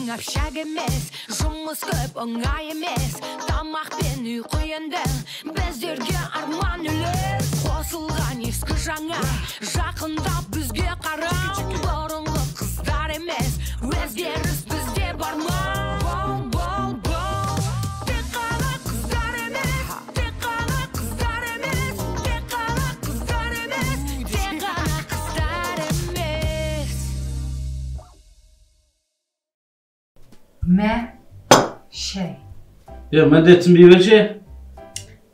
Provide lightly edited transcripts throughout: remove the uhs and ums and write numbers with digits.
Таңертең общак емес, жұмыс көп оңай емес. Тамақ пен ұйқы енді біздерге арман үлес. Қосылған ескі жаңа, жақындап бізге қарап. Бұрынғы қыздар емес, өзгеріс бізде бар ма? Тек қана қыздар емес, тек қана қыздар емес, тек қана қыздар емес, тек қана қыздар емес. Мә, шай. Міндетсін бейберше.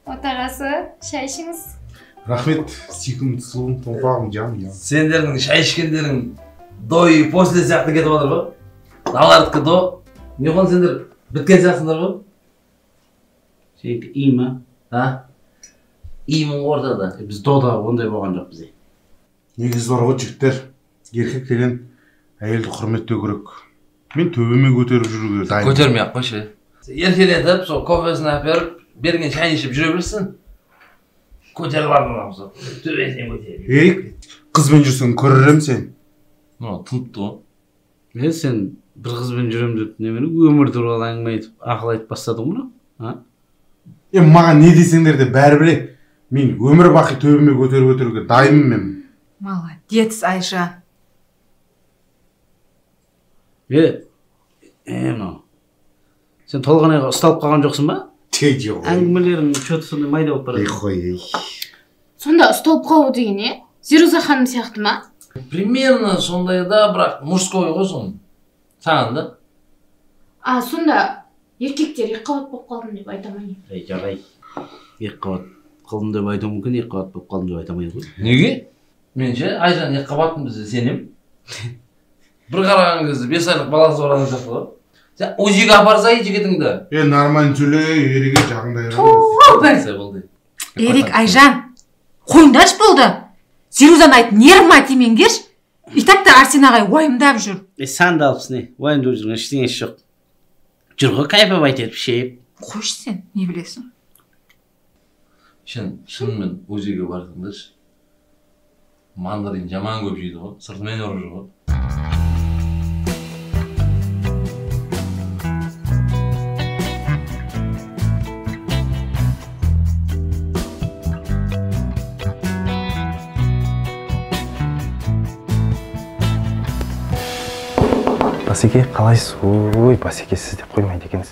Отағасы, шай ішіңіз. Рахмет, сүйкімді сұлуым, томпағым, жаным. Сендердің шай ішкендерің дой после сияқты кетіп отыр ғой. Налардікі до. Не қон сендер біткен сияқтысыңдар ғой? Сенікі үй ма? Иімің ортада. Біз дода ондай болған жоқ бізде. Негіз бар ғой жігіттер, еркек деген әйелді құрметтеу керек. Мен төбеме көтеріп жүруге дайын. Көтермей-ақ қойшы. Еркелетіп, сол кофесін әперіп, берген шайын ішіп жүре білсін. Көтеріп ардыңнан сол. Төбесінен көтеріп. Ерек, қызбен жүрсең көрерім сен. Тұнтты ғой. Сен бір қызбен жүрем деп немені өмір туралы әңгіме айтып, ақыл айтып бастадың мұны? Маған не десеңдер де бәрі біле. Мен өмір бақи төбеме көтеруге дайынмын мен. Молодец, Айжан. Сен толған айға ұсталып қалған жоқсың ба? Жоқ. Әңгімелерің что-то сондай майда болып барады. Қой. Сонда ұсталып қалу деген не? Зируза ханым сияқты ма? Примерно сондай да, бірақ мужской ғой соның. Саған да? Сонда еркектер екіқабат болып қалдым деп айтамын. Жарай. Екіқабат қылдым деп айтуым мүмкін, екіқабат болып қалдым деп айтамын ғой. Неге? Менше Айжан екіқабаттың бізде сенем. Бір қараған кезде 5 айлық баласы барған сияқты ғой. Сен УЗИге апарсай жігітіңді. Нормально сөйле, ереге жағындай болды. Ерек, Айжан, қойындаш болды. Зирузан айт, нервма тимеңдерш. И так-то Арсен ағай уайымдап жүр. Сан да алыпсың не? Уайымдап жүрген ештеңесі жоқ. Жүр ғой кайфап айтып шейіп. Қойшы сен, не білесің? Шынымен УЗИге бардыңдаршы. Мандарин жаман көп жейді ғой, сыртымен ұрып жүр ғой. Басеке, қалайсыз? Ой, Басеке, сіз деп қоймайды екенсіз.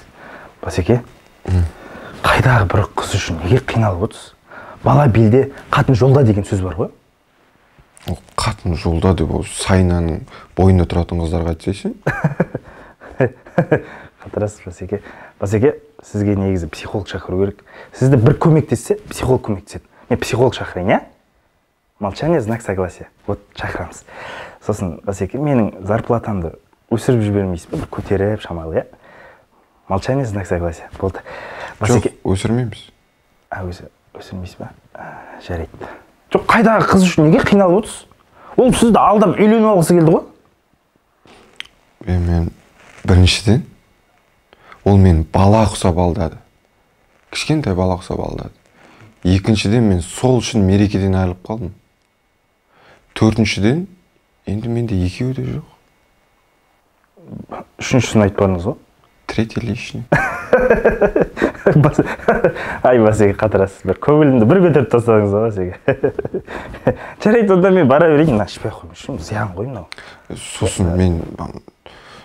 Басеке, қайдағы бір қыз үшін неге қиналып отырсыз? Бала белде, қатын жолда деген сөз бар ғой? Қатын жолда деп ол Сайнаның бойында тұратын қыздарға айтсайшы? Қатырасыз, Басеке. Басеке, сізге негізі психолог шақыру керек. Сізді бір көмектессе, психолог көмектеседі. Мен психолог шақырайын, я? Молчание, знак согласия. Вот шақырамыз. Сосын, Басеке, менің зарплатамды өсіріп жібермейсіз бе? Бір көтеріп, шамалы, я? Молчание, знак согласия. Болды. Жоқ, өсірмейміз. Өсірмейсіз бе? Жарайды. Жоқ, қайдағы қыз үшін неге қиналып отырсыз? Ол сізді алдап үйленіп алғысы келді ғой? Мен біріншіден, ол мен бала құсап алдады. Кішкентай бала құсап алдады. Екіншіден, мен сол үшін мерекеден айырылып қалдым. Төртіншіден, енді менде екеуі де жоқ. Үшіншісін айтпадыңыз ғой? Третий лишний. Ай, Басеке, қатырасыз. Бір көңілімді бір көтеріп тастадыңыз ғой, Басеке. Жарайды, онда мен бара берейін, ішпей қоймын. Шын зиян ғой мынау. Сосын мен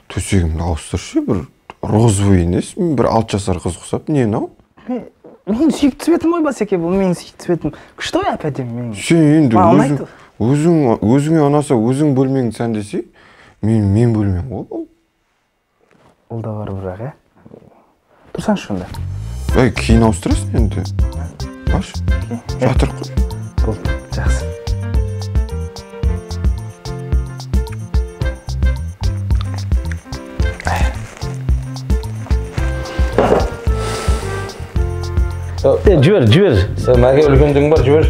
төсегімді ауыстыршы, бір розовый емес, бір 6 жасар қыз құсап, не мынау? Мен сүйікті цветім ғой, Басеке, бұл менің сүйікті цветім. Күшті ғой, әп-әдем мен. Сен енді өзіңе ұнаса, өзің бөлмеңді сәндесе, мен бөлмем ғой. Ол да бар бірақ, ә? Тұрсаңшы онда. Кейін ауыстырасың енді. Баш, жатыр қой. Болды, жақсы. Жібер. Мәке үлкендігің бар, жібер.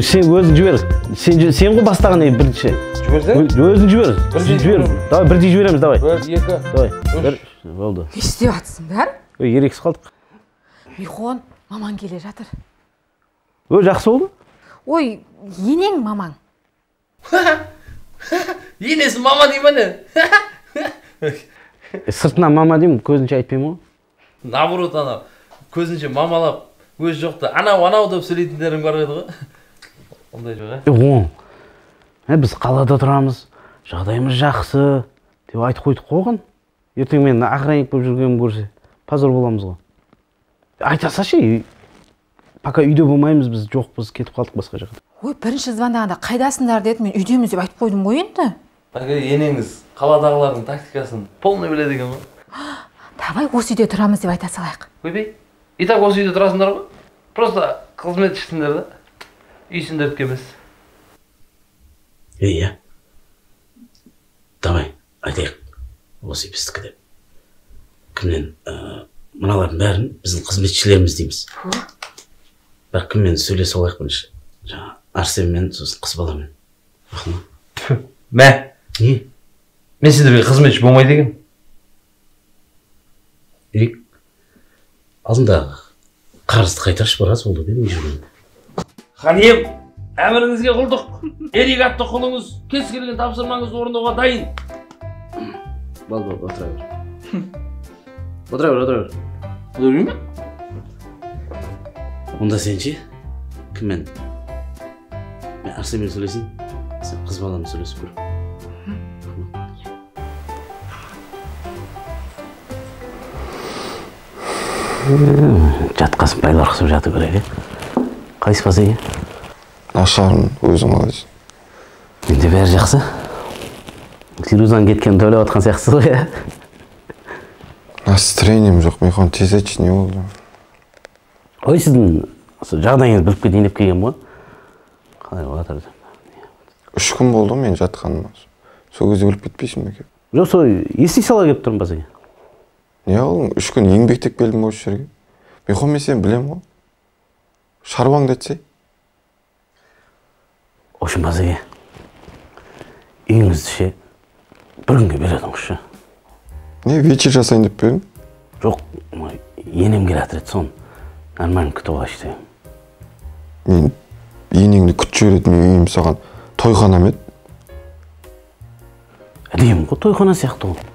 Сен өзің жібер. Сен ғой бастаған ең бірінші. Жіберсең? Өзің жібер. Давай, бірдей жібереміз, давай. 1, 2, давай. Болды. Не істеп жатсың бәрі? Ерексіз қалдық. Михон, маман келе жатыр. Жақсы болды? Ой, енең мамаң. Енесі мама дей ма не? Сыртынан мама деймін, көзінше айтпаймын ғой. Наоборот, ана көзінше мамалап, көз жоқты анау деп сөйлейтіндерің бар еді ғой. Ондай жоқ, Біз қалада тұрамыз, жағдайымыз жақсы деп айтып қойдық қойған. Ертең мен охранник болып жүргенім көрсе, позор боламыз ғой. Айта салшы, пока үйде болмаймыз, біз жоқпыз, кетіп қалдық басқа жаққа. Ой, бірінші звондағанда қайдасыңдар деді, мен үйдеміз деп айтып қойдым ғой енді. Енеңіз қаладағылардың тактикасын полный біледі екен ғой. Давай осы үйде тұрамыз деп айта салайық. Ойбай, и так осы үйде тұрасыңдар ғой. Просто қызметшісіңдер да. Үйсіңдер кемес. Иә. Давай, айтайық. Осы біздікі деп. Кімнен, мыналардың бәрін біздің қызметшілеріміз дейміз. Бірақ кіммен сөйлесе алайық бірінші. Жаңа Арсенмен, сосын қыз баламен. Мә. Не? Мен сендерге қызметші болмайды екен. Ерек, алдындағы қарызды қайтаршы барас болды бе, мен жүрген. Ханем, әміріңізге құлдық. Ерек атты құлыңыз кез келген тапсырмаңызды орындауға дайын. Бол, отыра бер. Отыра бер. Көрмей ме? Онда сен ше? Кіммен? Мен Арсенмен сөйлесейін, сен қыз баламен сөйлесіп көр. Жатқасын байлар қысып жату керек, қайсы басы? Нашарын өзің қалайсың. Менде бәрі жақсы. Сирузан кеткен төлеп отқан сияқтысыз ғой. Настроением жоқ, Михон, тез айтшы, не болды? Ой, сіздің жағдайыңыз біліп кетейін деп келген ғой. Қалай жатыр? 3 күн болды мен жатқаныма. Сол кезде біліп кетпейсің бе? Жоқ, сол ести сала келіп тұрмын басы. Не алдың? 3 күн еңбектеп келдім осы жерге. Михон, мен сені білем ғой. Шаруаңды айтсай. Ошын базеге, үйіңізді ше, бір күнге бередіңізші. Не, вечер жасайын деп бедің? Жоқ, енем келатыр еді сон, нормально күтіп алайшы. Мен енеңді күтіп жіберетін үйім саған тойханам еді. Әдейім ғой, тойхана сияқты ғой.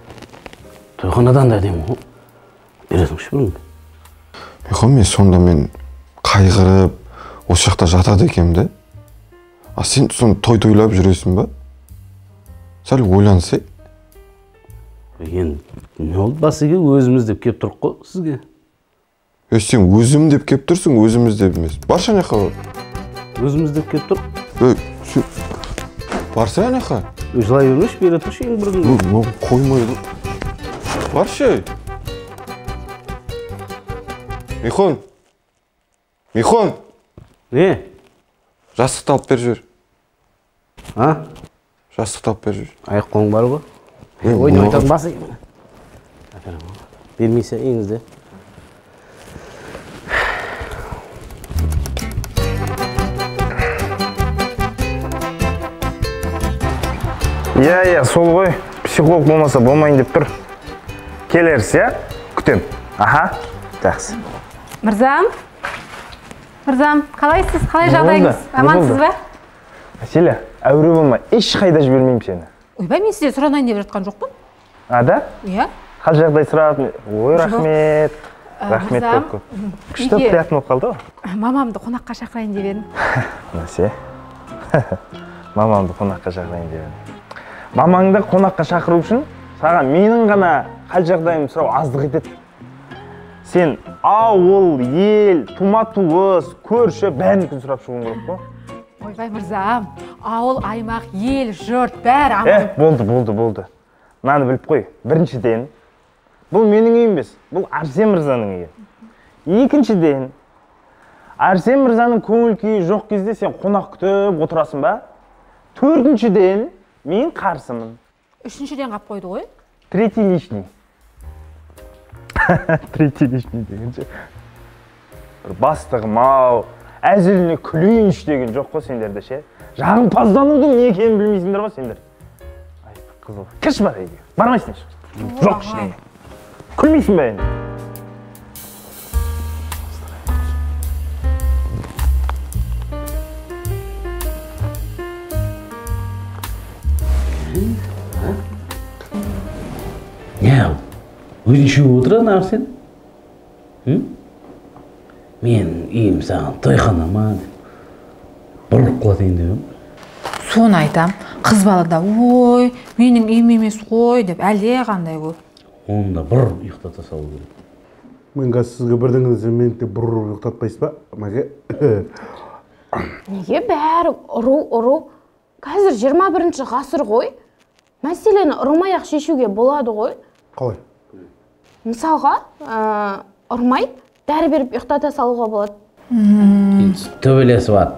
Тойханадан да әдейім ғой. Бередіңізші бір күнге. Михон, мен сонда мен қайғырып, осы жақта жатады екем де. А сен соны той-тойлап жүресің ба? Сәл ойлансай. Енді, не oldu басыге өзіміз деп кеп тұрық қой сізге. Сен өзім деп кеп тұрсың, өзіміз деп емес. Барша неқа бар? Өзіміз деп кеп тұр. Барса неқа? Жылай бермеш, бере тұршы ең бір күн. Қоймайды. Барша. Михон. Михон. Не? Жастықты алып бер жүр. А? Жастықты алып бер жүр. Аяқ қолың бар ғой. Ойын айтатын басы. Бермейсе еңізде. Иә, сол ғой. Психолог болмаса болмайын деп тұр. Келерсіз, иә? Күтем. Аха, жақсы. Мырзам, қалайсыз? Қалай жағдайыңыз? Амансыз ба? Әселя, әуре болма, еш қайда жібермеймін сені. Ойбай, мен сізде сұранайын деп жатқан жоқпын. Да? Иә. Қал жағдай сұрап, ой, рахмет. Рахмет көп. Күшті приятно қалды ғой. Мамамды қонаққа шақырайын деп едім. Нәрсе? Мамамды қонаққа шақырайын деп едім. Мамаңды қонаққа шақыру үшін саған менің ғана қал жағдайымды сұрау аздық етеді. Сен ауыл, ел, тума-туыс, көрші бәрінікін сұрап шығуың керек қой. Ойбай мырзам, ауыл, аймақ, ел, жұрт, бәрі аман. Болды. Мынаны біліп қой. Біріншіден, бұл менің үйім емес, бұл Арсен мырзаның үйі. Екіншіден, Арсен мырзаның көңіл күйі жоқ кезде сен қонақ күтіп отырасың ба? Төртіншіден, мен қарсымын. Үшіншіден қап қойды ғой? Третий лишний. Третий лишний дегенше. Бастығым ау, әзіліне күлейінші деген жоқ қой сендерде ше. Жағымпазданудың не екенін білмейсіңдер ғой сендер. Ай, қызыл. Кірш бар үйге. Бармайсың еш. Жоқ ештеңе. Күлмейсің бе енді? Не, өзінше отырады Арсен. Мен үйім саған тойхана ма деп бұрылып қалатайын деп. Соны айтам. Қыз балада, ой, менің үйім емес қой деп әлде қандай көп. Оны да бұр ұйықтата салу керек. Мен қазір сізге бірдеңе десем, мені тек бұр ұйықтатпайсыз ба, мәке? Неге бәрі ұру? Қазір 21-ші ғасыр ғой. Мәселені ұрмай-ақ шешуге болады ғой. Қалай? Мысалға, ұрмай дәрі беріп ұйықтата салуға болады. Төбелесі бар.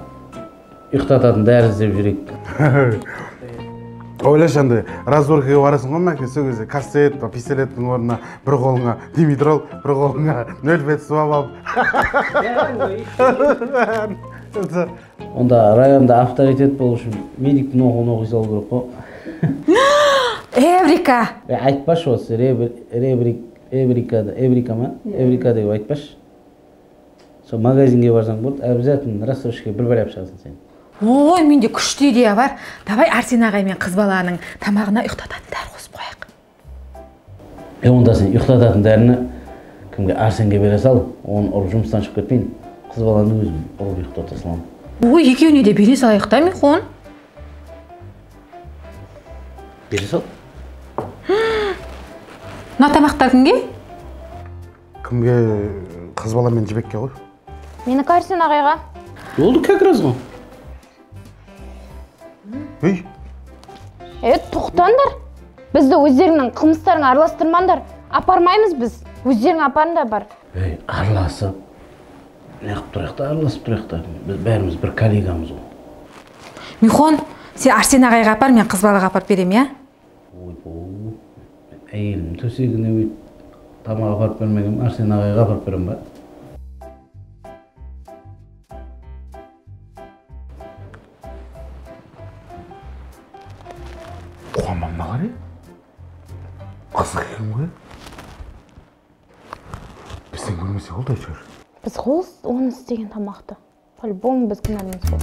Ұйықтататын дәрі іздеп жүрейік. Ойлашы андай, разборкаға барасың ғой мәке, сол кезде кастет, пистолеттің орнына бір қолыңа димитрол, бір қолыңа 0,5 суап алып. Онда районда авторитет болу үшін медиктің оқуын оқи салу керек қой. Эврика! Айтпашы осы, Эврика ма? Эврика деп айтпашы. Сол магазинге барсаң болды, обязательно рассрочкаға бір бәлеп шығасың сен. Ой, менде күшті идея бар. Давай Арсен ағай мен қыз баланың тамағына ұйықтататын дәрі қосып қояйық. Онда сен ұйықтататын дәріні кімге? Арсенге бере сал, оны ұрып жұмыстан шығып кетпейін. Қыз баланы өзім ұрып ұйықтата саламын. Ой, екеуіне де бере салайық та, Михон. Бере сал. Мына тамақтар кімге? Кімге? Қыз бала мен жібекке ғой. Менікі Арсен ағайға. Олды как раз ғой. Ей? Тоқтаңдар. Бізді өздеріңнің қылмыстарыңа араластырмаңдар. Апармаймыз біз. Өздерің апарыңдар бар. Араласып. Не қып тұрайықта, араласып тұрайықта. Біз бәріміз бір коллегамыз ғой. Михон, сен Арсен ағайға апар, мен қыз балаға апарып берем, я? Ой, әйелім төсегіне өйтіп тамақ апарып бермегем, Арсен ағайға апарып берем ба? Қуанбам маған, қызық екен ғой. Бізден көрмесе ол да жүр. Біз қол оны істеген тамақты. По-любому біз кінәліміз ғой.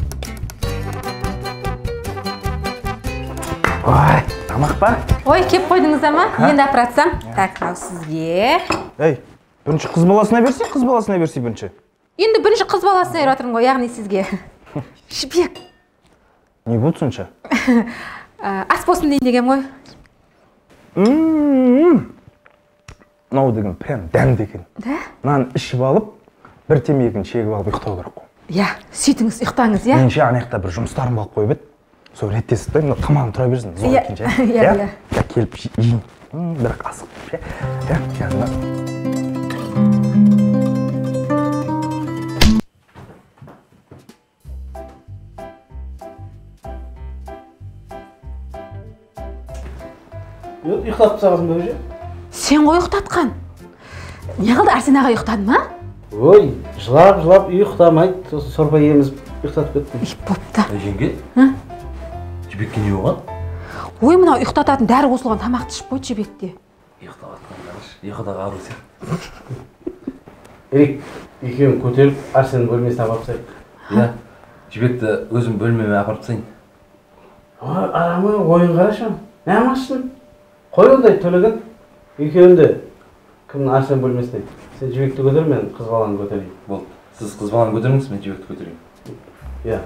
Ой, тамақ па? Ой, кеп қойдыңыздар ма? Енді апаратсам. Так, мынау сізге. Ей, бірінші қыз баласына берсе бірінші. Енді бірінші қыз баласына беріп отырмын ғой, яғни сізге. Жібек. Не болды сонша? Ас болсын дейін деген ғой. Мынау деген прям дәмді екен. Да? Мынаны ішіп алып, бір темекін шегіп алып ұйықтау керек қой. Я, сөйтіңіз, ұйықтаңыз, я? Менше анаяқта бір жұмыстарым болып қойып еді. Сол реттесіп та, мына тамағын тұра берсін. Зор екен ше. Иә. Келіп жейін. Бірақ асық ше. Жанына. Ұйықтатып сағасың ба өже? Сен ғой ұйықтатқан. Не қылды, Арсен ағай ұйықтады ма? Ой, жылап ұйықтамайды, сорпа еміз ұйықтатып кеттім. Бопты. Жеңге? Жібекке не болған? Ой, мынау ұйықтататын дәрі қосылған тамақты ішіп қойды жібекте. Ұйықтаватқандар, ұйқыдағы ару сен. Ерек, екеуін көтеріп, Арсеннің бөлмесіне апарып тастайық. Иә, жібекті өзім бөлмеме апарып тастайын. Арамы ойын қарашы. Не амашсың? Қой ондай төлеген. Екеуінде кімнің Арсен бөлмесіне. Сен жібекті көтер, мен қыз баланы көтерейін. Болды. Сіз қыз баланы көтеріңіз, мен жібекті көтерейін. Иә.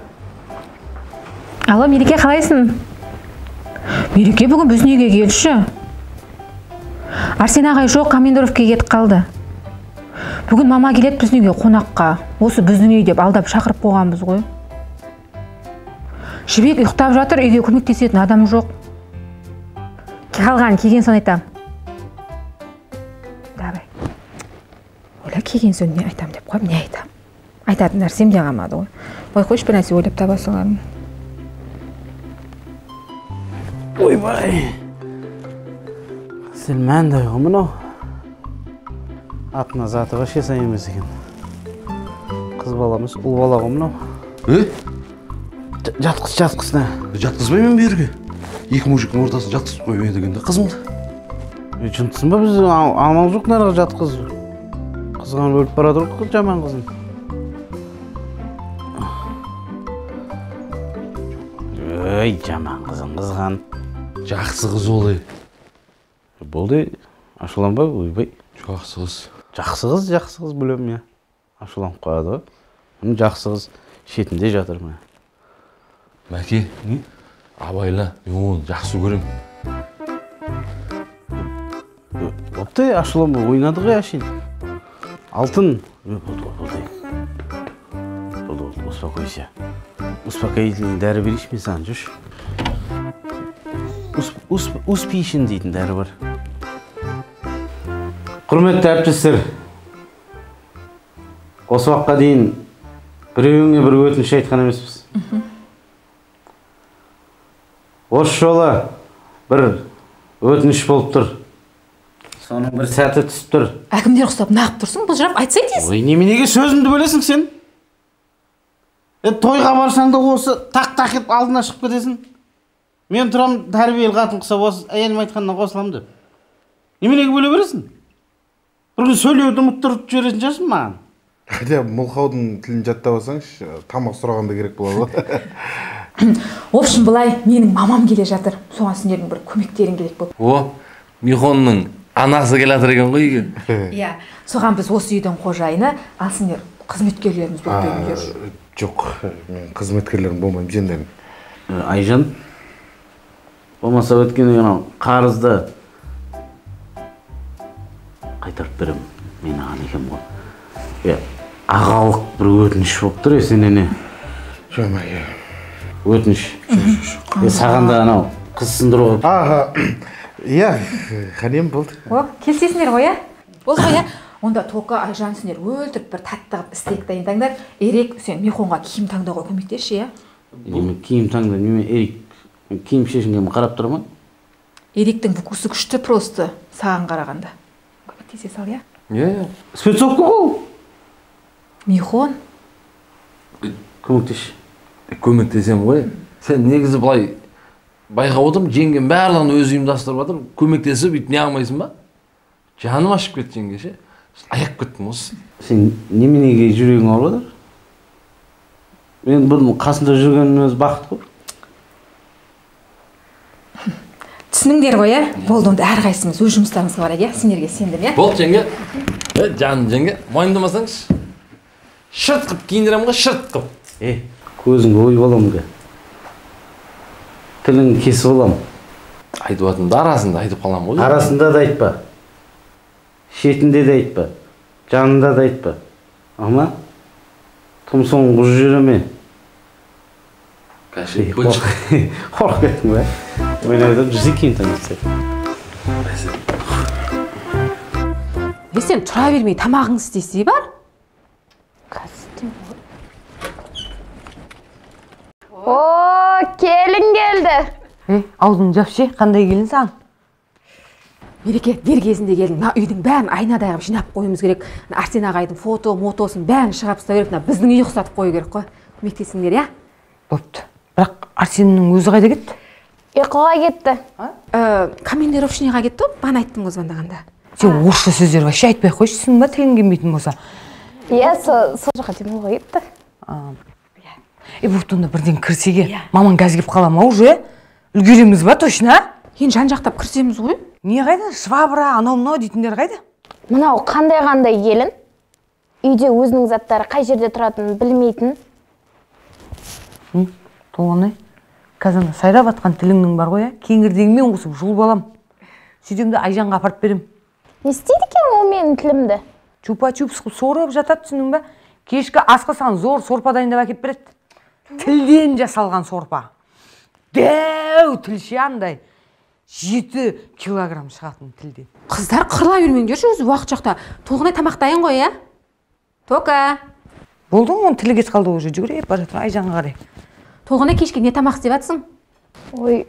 Алло, Мереке, қалайсың? Мереке бүгін біздің үйге келші. Арсен ағай жоқ, командировкаға кетіп қалды. Бүгін мама келеді біздің үйге қонаққа. Осы біздің үй деп алдап шақырып қойғанбыз ғой. Жібек ұйықтап жатыр, үйге көмектесетін адам жоқ. Қалған келген соң айтам. Давай. Оля келген соң не айтам деп қойып, не айтам? Айтатын нәрсем де қалмады ғой. Ой, қойшы бір нәрсе ойлап таба салармын. Ойбай. Сәл мәнді ғой мынау. Атына затыға шеса емес екен. Қыз баламыз, ұл бала ғой мынау. Жатқыз, не? Жатқызбай мен берге. Екі мужиктің ортасын жатқызып қоймай дегенде қызымды. Жынтысын ба біз амал жоқ нәріға жатқыз. Қызған өліп барады ғой жаман қызым. Өй, жаман қызым қызған. Жақсы қыз ол. Болды, Ашуланбай, ойбай. Жақсы қыз. Жақсы қыз білем я. Ашуланып қояды ғой. Жақсы қыз шетінде жатыр мына. Мәке, абайла, мен оны жақсы көрем. Бопты, ашуланбай ойнады ғой әшейін. Алтын. Болды, успокойся. Успокоительный дәрі берейші мен саған, жүрші. Успейшін дейтін дәрі бар. Құрметті әріптестер, осы уақытқа дейін біреуіңе бір өтініш айтқан емеспіз. Осы жолы бір өтініш болып тұр. Соның бір сәті түсіп тұр. Әкімдер ұқсап нағып тұрсың, бұл жырап айтсай дейсің. Ой, неменеге сөзімді бөлесің сен? Тойға барсаң да осы тақ-тақ еп алдына шығып кетесің. Мен тұрам тәрбиелі қатын құсап осы әйелім айтқанына қосылам деп. Неменеге бөле бересің? Бір күн сөйлеуді ұмыттырып жіберетін шығарсың маған. Хотя мылқаудың тілін жаттап алсаңшы, тамақ сұрағанда керек болады. В общем, былай, менің мамам келе жатыр. Соған сендердің бір көмектерің керек болып. О, Михонның анасы келе жатыр екен ғой үйге. Иә, соған біз осы үйдің қожайыны, ал сендер қызметкерлеріміз болып келіңдер. Жоқ, мен қызметкерлерім болмаймын, жендерім. Айжан, болмаса өткен қарызды қайтарып берем. Мен аған екем ғой. Ағалық бір өтініш болып тұр, сенене. Жомай. Өтініш. Саған да анау қыз сындыруға. Иә, қанем болды. О, келсесіңдер ғой, болды ғой, онда Тоқа, Айжан сендер өлтіріп бір таттығып істейік дайындаңдар. Ерек, сен Михонға киім таңдауға көмектесші, Неме киім таңда, неме Ерек киім шешінгенім қарап тұр ма? Еректің вкусы күшті просто саған қарағанда. Көмектесе сал, Иә. Спецовка ғой. Михон. Көмектеш. Көмектесем ғой. Сен негізі былай байқап отырмын, жеңген барлығын өзі ұйымдастырып жатыр. Көмектесіп бүйтіп не алмайсың ба? Жаным ашып кетті жеңге ше. Аяп кеттім осы. Сен неменеге жүрегің ауырып жатыр? Мен бұның қасында жүргенім өзі бақыт қой. Түсініңдер ғой, болды, онда әрқайсымыз өз жұмыстарыңызға барайық, сендерге сендім, Болды жеңге. Жаным жеңге, мойындамасаңыз. Шырт қып киіндірем ғой, шырт қып. Көзіңді ойып аламын ға. Тіліңді кесіп аламын. Айтып атымды арасында айтып қалам ғой. Арасында да айтпа. Шетінде де айтпа. Жанында да айтпа. Ама тұмсығын құжы жүреме. Кәші, бұлшық. Қорқып кеттің бе? Мен айтып жүзі кейін таңдысы. Сен тұра бермей тамағың істейсі бар? О, келін келді. Аузын жапшы, қандай келін саған? Мереке, дер кезінде келдің. Үйдің бәрін айнадай қылып жинап қойымыз керек. Арсен ағайдың мотосын бәрін шығарып тастау керек. Біздің үй ұқсатып қою керек қой. Көмектесіңдер, Бопты. Бірақ Арсеннің өзі қайда кетті? Ұйқыға кетті. Командировщиныйға кетті, бана айттым ғой звондағанда. Сен орысша сөздер вообще айтпай қойшысың ба, тілің келмейтін болса? Иә, сол жаққа демалуға кетті. Вот онда бірден кірсеге, маман газ кеп қала ма уже? Үлгереміз ба точно? Енді жан-жақтап кірсеміз ғой. Не қайда? Швабра, анау-мынау дейтіндер қайда? Мынау қандай келін? Үйде өзінің заттары қай жерде тұратынын білмейтін. Толғанай, қазанда сайрап атқан тіліңнің бар ғой, кеңірдегімен қосып жұлып алам. Сөйтемді Айжанға апарып берем. Не істейді екен ол менің тілімді? Чупа-чупс қылып сорып жатады, түсіндің бе? Кешкі асқа саған зор сорпа дайындап әкеп береді. Тілден жасалған сорпа. Дәу тілші андай. 7 килограмм шығатын тілден. Қыздар қырыла бермеңдерші, өзі уақыт жақта. Толғанай тамақ дайын ғой, Тока. Болды ғой, тілі кет қалды уже, жүгіріп бара жатыр Айжанға қарай. Толғанай кешке не тамақ істеп жатсың? Ой,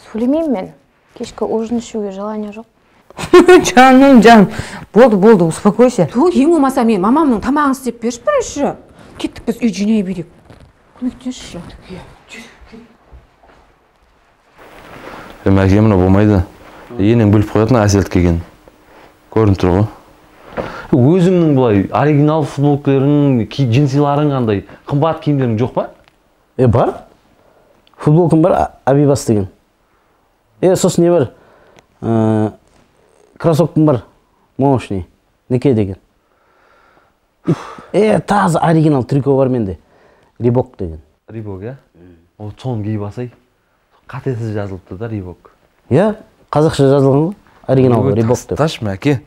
сөйлемеймін мен. Кешкі ужин ішуге желание жоқ. Жаным, болды, успокойся. Ең болмаса мен мамамның тамағын істеп берші бірінші. Кеттік біз үй жинай берейік. Көмектесші. Мәке мына болмайды. Енең біліп қоятын әселт келген. Көрініп тұр ғой. Өзіңнің бұлай оригинал футболкаларың, джинсиларың қандай? Қымбат киімдерің жоқ па? Бар. Футболкам бар, Абибас деген. Сосын не бар? кроссовкам бар, мощный, неке деген. Таза оригинал трико бар менде. Рибок деген. Рибок, иә? О, соны киіп алсай. Қатесіз жазылыпты да Рибок. Иә, қазақша жазылған ғой. Оригинал Рибок деп. Таш мәке.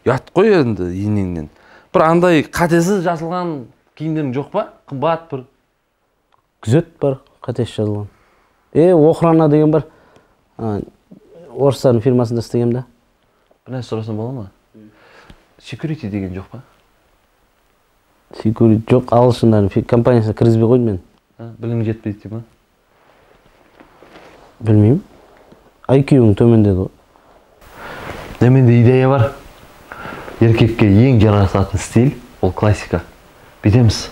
Ят қой енді енеңнен. Бір андай қатесіз жазылған киімдерің жоқ па? Қымбат бір. Күзет бар, қатесіз жазылған. Охрана деген бар. Орыстардың фирмасында істегем да. Бір нәрсе сұрасам бола ма? Security деген жоқ па? Security жоқ, ағылшындардың компаниясына кіргізбей қойдым мен. Білім жетпейді ме? Білмеймін. IQ-ң төмендеді ғой. Менде идея бар. Еркекке ең жарасатын стиль ол классика. Бүйтеміз.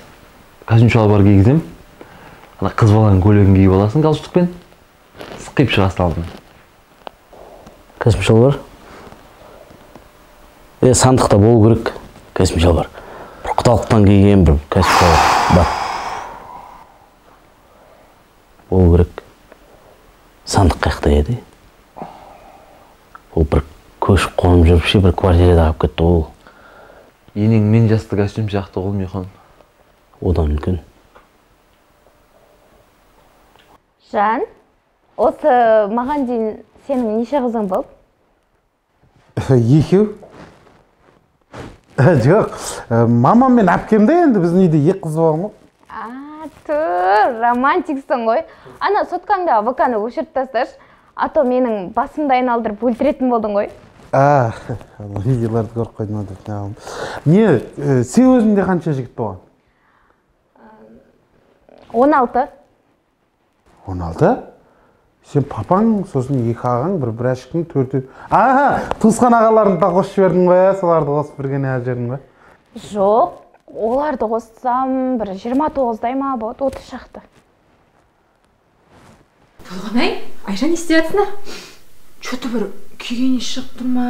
Костюм шалбар кигізем. Ана қыз баланың көйлегін киіп аласың галстукпен. Сықып шығасың алдын. Костюм шалбар? Сандықта болу керек. Костюм шалбар. Бір құдалықтан киген бір костюм шалбар бар. Болу керек. Сандық қаяқта еді. Ол бір көшіп қонып жүріп ше бір квартирада алып кетті ол. Енең мен жасты костюм сияқты ғой Михон. Одан үлкен. Жан, осы маған дейін сенің неше қызың болды? Екеу. Жоқ, мамам мен әпкемде енді біздің үйде екі қыз болған ғой. Романтиксің ғой. Ана соткаңда ВК-ны өшіріп тасташы. Ато менің басымды айналдырып өлтіретін болдың ғой. Видеоларды көріп қойдым деп неғылым. Не, сен өзіңде қанша жігіт болған? 16. 16? Сен папаң, сосын екі ағаң, бір ашықтың, төртеу. Туысқан ағаларыңды да қосып жібердің ғой, соларды қосып бірге не жердің ғой? Жоқ, оларды қоссам бір 29-дай ма болады, 30 шақты. Толғанай, Айжан не істеп жатсыңдар? Что-то бір күйгені шығып тұр ма?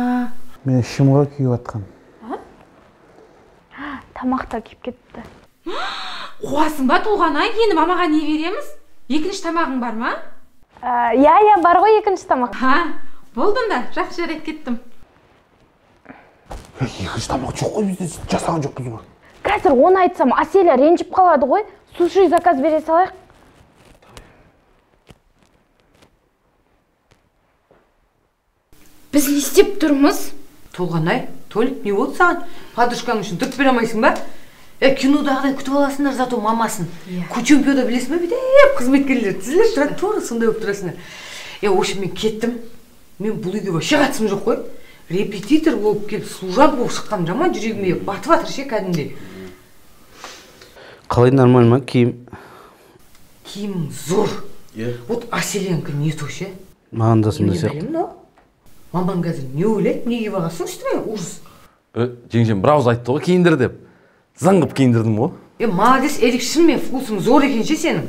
Мен ішім ғой күйіп атқан. Тамақта күйіп кетті. Қуасың ба Толғанай? Енді мамаға не береміз? Екінші тамағың бар ма? Иә, бар ғой екінші тамақ. Болды онда, жақсы жарайды кеттім. Екінші тамақ жоқ қой, бізде жасаған жоқпыз ғой. Қазір оны айтсам, Аселя ренжіп қалады ғой. Суши заказ бере салайық. Біз не істеп тұрмыз? Толғанай, Толик, не болды саған? Подружкаң үшін тұрып бере алмайсың ба? Кинодағыдай күтіп аласыңдар зато мамасын. Кучемпиода білесің бе? Бүйтіп қызметкерлер тізіліп тұрады, тура сондай болып тұрасыңдар. В общем, мен кеттім. Мен бұл үйге вообще қатысым жоқ қой. Репетитор болып келіп, служанка болып шыққан жаман жүрегіме батып жатыр ше кәдімгідей. Қалай нормально ма киім? Киімің зор. Вот Аселенко не то ше. Маған да сондай сияқты. Не білемін, но мамаң қазір не ойлайды, не киіп алғансың үстіне? Ужас. Жеңжем бір ауыз айтты ғой киіндір деп. Заңғып киіндірдім ғой. Молодец, Эрик, шынымен вкусың зор екен ше сенің.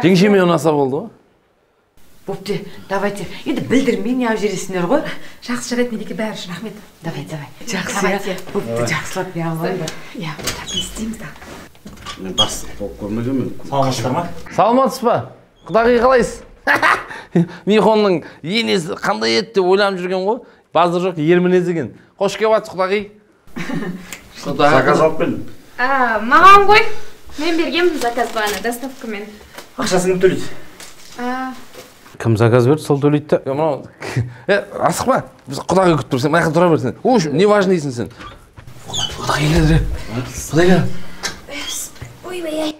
Жеңшеме ұнаса болды ғой. Бопты, давайте. Енді білдірмей не алып жересіңдер ғой. Жақсы жарайды, Мереке, бәрі үшін рахмет. Давай. Жақсы, бопты, жақсылап не алып бар. Так не істейміз да. Мен бастық болып көрмегенмін. Саламатсыздар ма? Саламатсыз ба? Құдағи қалайсыз? Михонның енесі қандай еді деп ойланып жүрген ғой. Базар жоқ, ермінез екен. Қош келіп жатсыз құдағи. Заказ алып келдім. Маған ғой. Мен бергенмін заказ бағана доставкамен. Ақшасын кім төлейді? Кім заказ берді, сол төлейді да. Мынау асықпа. Біз құдағи күтіп тұрсың. Мына жаққа тұра берсің. Уж, не важно дейсің сен. Құдағи келеді. Құдағи келеді.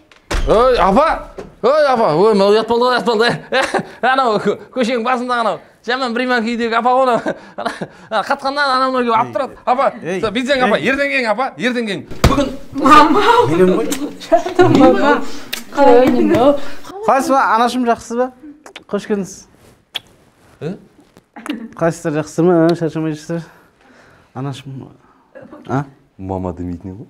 Ой, апа! Ой, мен ұят болды. Анау көшенің басында анау. Жаман приман күйдегі апа оны. Қатқаннан анау келіп алып тұрады. Апа, бензин апа, ертең келің апа, ертең келің. Бүгін. Мама! Менен ғой. Мама! Қалай келдің? Қалайсыз ба, анашым жақсы ба? Қош келдіңіз. Қалайсыздар, жақсыздар ма? Шаршамай жүрсіздер? Анашым. Мама демейтін ғой.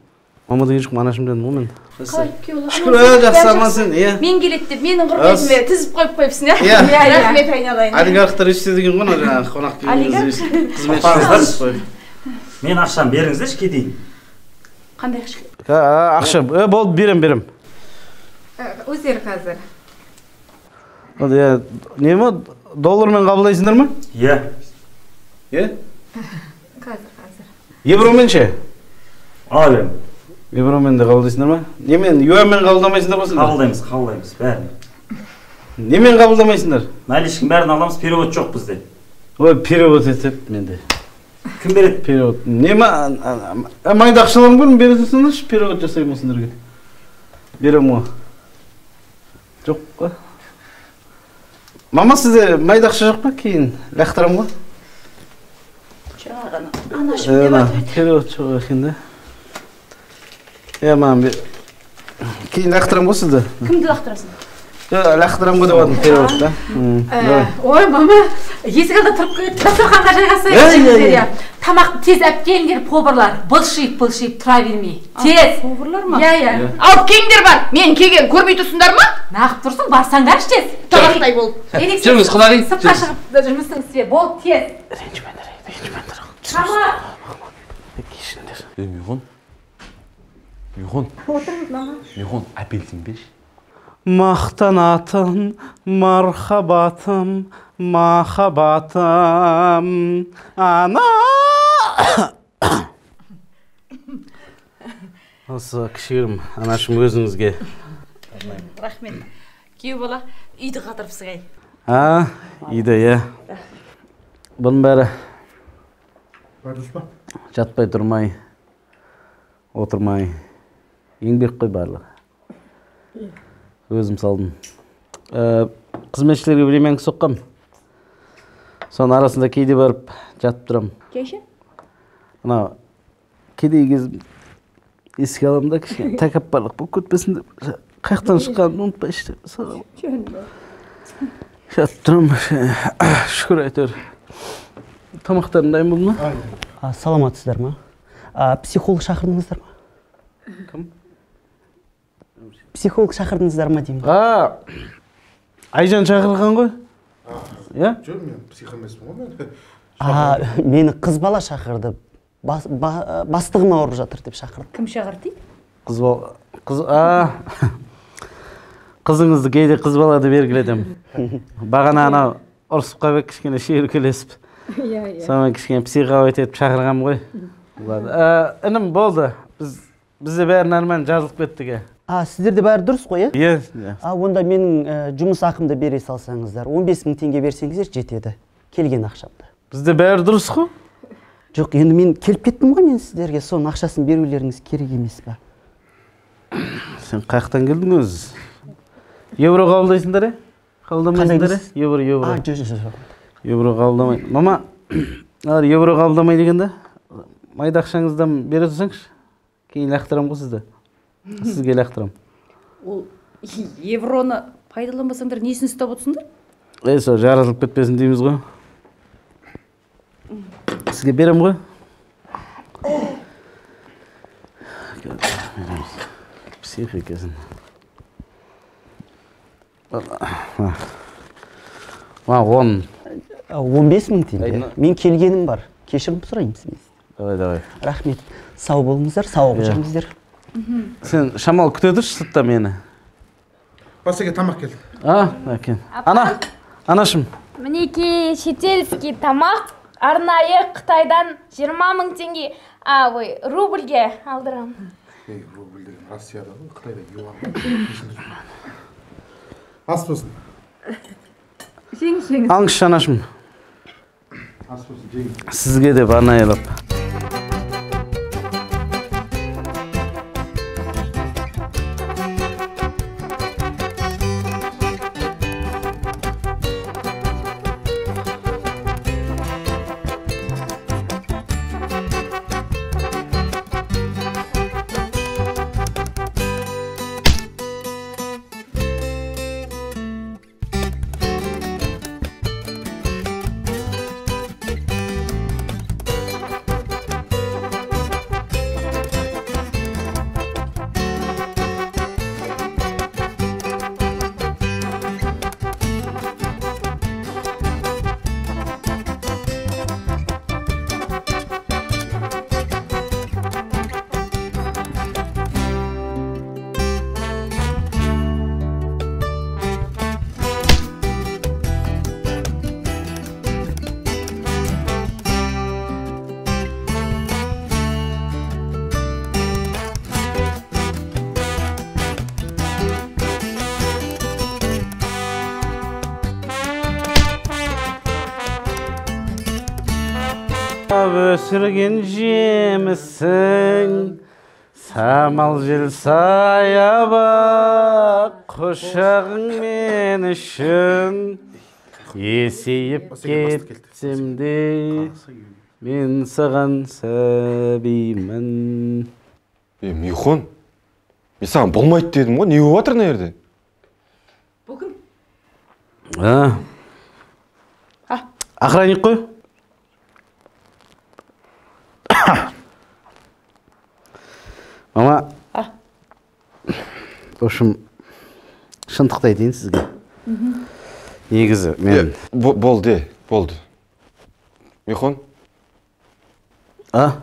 Мама деген жоқпын, анашым дедім ғой мен. Қалай күйеуі? Шүкір, жақсы амансың, иә. Мен келеді деп менің құрметіме тізіп қойып қойыпсың, иә? Рахмет айналайын. Олигархтар өшсе деген ғой, жаңағы қонақ келгеніңізде қызметші. Мен ақшаны беріңіздерші кетейін. Қандай ақша? Ақша, болды, берем. Өздері қазір. Не ме, доллармен қабылдайсыңдар ма? Иә. Қазір. Евромен ше? Ала берем. Евромен де қабылдайсыңдар ма? Немен, юанмен қабылдамайсыңдар ма сендер? Қабылдаймыз, бәрін. Немен қабылдамайсыңдар? Наличкің бәрін аламыз, перевод жоқ бізде. Ой, перевод етіп менде. Кім береді? Перевод. Неме, майда ақшаларың бөлін бересіңдерші, перевод жасаймын сендерге. Берем ғой. Жоқ қой. Мама, сізде майда ақша жоқ па? Кейін лақтырам ғой. Жаңа анашым деп айтып. Перевод жоқ екен де. Мама, кейін лақтырам ғой сізді. Кімді лақтырасың? Лақтырам ғой деп адым перевод да. Ой, мама, есік алда тұрып кетті. Дастарханға жайғасайық. Тамақты тез әп келіңдер, поварлар. Былшиып тұра бермей. Тез. Поварлар ма? Иә. Алып келіңдер бар. Мен келген көрмей тұрсыңдар ма? Нағып тұрсың, барсаңдаршы тез. Табақтай болып. Жүріңіз, құдағи. Сыртқа шығып жұмыстың істе. Бол, тез. Ренжімеңдер. Тамақ. Михон. Отырыңыз, мама. Михон, апельсин беш. Мақтанатын мархабатым, махаббатым, ана. Осы кішігірім анашым өзіңізге. Рахмет. Күйеу бала үйді қатырыпсың ай. Үйді, иә. Бұның бәрі жатпай тұрмай, отырмай, еңбек қой барлығы. Өзім салдым. Қызметшілерге времянка соққам. Соның арасында кейде барып жатып тұрам. Кеше? Ана кейде кезім еске аламын да кішкене тәкаппарлық болып кетпесін деп қаяқтан шыққанын ұмытпай іште жатып тұрам. Шүкір әйтеуір. Тамақтарың дайын болды ма? Саламатсыздар ма? Психолог шақырдыңыздар ма? Кім? Психолог шақырдыңыздар ма деймін? Айжан шақырған ғой? Жоқ, мен псих емеспін ғой. Мені қыз бала шақырды. Бастығым ауырып жатыр деп шақырды. Кім шақырды? Қыз бала. Қызыңызды кейде қыз бала деп белгіледім. Бағана анау ұрысып қалып кішкене шүйіркелесіп. Соны кішкене психолог етіп шақырғам ғой. Інім болды. Бізде бәрі нормально жазылып кеттіге. Сіздерде бәрі дұрыс қой, Иә. Онда менің жұмыс ақымды бере салсаңыздар, 15.000 теңге берсеңіздер жетеді. Келген ақшамды. Бізде бәрі дұрыс қой? Жоқ, енді мен келіп кеттім ғой, мен сіздерге соның ақшасын берулеріңіз керек емес па? Сен қаяқтан келдің өзі? Евро қабылдайсыңдар, қабылдамайсыңдар, евро. Евро қабылдамай. Мама, евро қабылдамай дегенде, майда ақшаңыздан бере тұрсаңшы, кейін лақтырам ғой сізді. Сізге лақтырам. Ол евроны пайдаланбасаңдар несін ұстап отырсыңдар? Сол жаратылып кетпесін дейміз ғой. Сізге берем ғой. Психикасын. 15.000 теңге. Мен келгенім бар. Кешірім сұрайын сізден. Давай. Рахмет. Сау болыңыздар, сау жүріңіздер. Сен шамал күте тұршы сыртта мені. Басеге тамақ келді. Әкен. Анашым. Мінеки шетелский тамақ арнайы Қытайдан 20.000 теңге, рубльге алдырам. Рубль деген Россияда ғой, Қытайда юан. Ас болсын. Жеңіс. Алыңызшы анашым. Ас болсын, жеңіс. Сізге де арнайылап. Өсірген жемісің, самал жел саябақ, құшағың мен үшін. Есейіп кетсем де, мен саған сәбимін. Михон, мен саған болмайды дедім ғой, не болып жатыр мына жерде? Бұл кім? Охранник қой. Мама, в общем, шындықты айтайын сізге. Негізі, мен... Болды. Михон?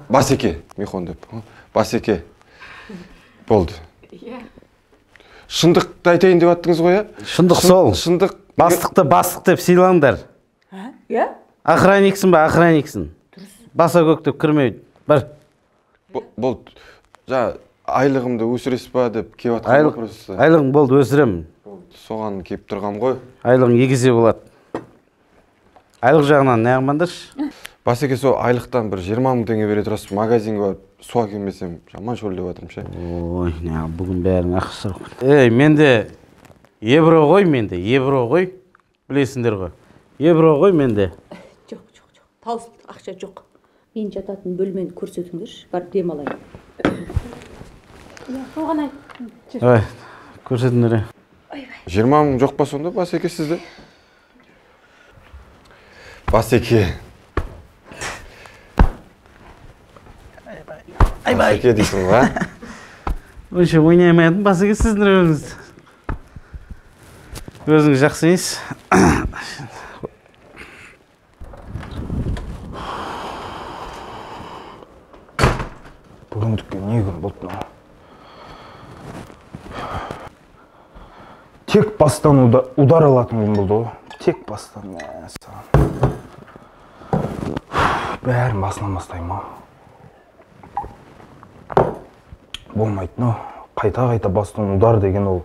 Басеке, Михон деп. Басеке. Болды. Шындықты айтайын деп аттыңыз ғой, ә? Шындық сол. Шындық. Бастық деп сыйлаңдар. Охранниксің ба, охранниксің. Баса көк деп кірмей. Бір. Болды. Жа, айлығымды өсіресіз ба деп кеп атқан вопросы. Айлығым болды, өсірем. Соған кеп тұрғам ғой. Айлығың егесе болады. Айлық жағынан не ағмандыршы? Басеке, сол айлықтан бір 20 мың теңге бере тұрасыз, магазинге барып суға келмесем жаман шөл деп жатырмын ше. Ой, бүгін бәрің ақшыр. Менде евро ғой, білесіңдер ғой. Евро ғой менде. Жоқ. Таусыл, ақша жоқ. Мен жататын бөлмені көрсетіңдерші, барып демалайын. Соған айт. Көрсетіңдер. 20 мың жоқ па сонда, Басеке, сізде? Басеке. Басеке дейсің ба? Онша ойнаймайдым, Басеке, сіздің өзіңіз. Өзіңіз жақсы емес. Бүгіндікке не күн болды мынау? Тек бастан удар алатын күн болды ғой. Тек бастан. Бәрін басынан бастаймын ма? Болмайды, но қайта бастан удар деген ол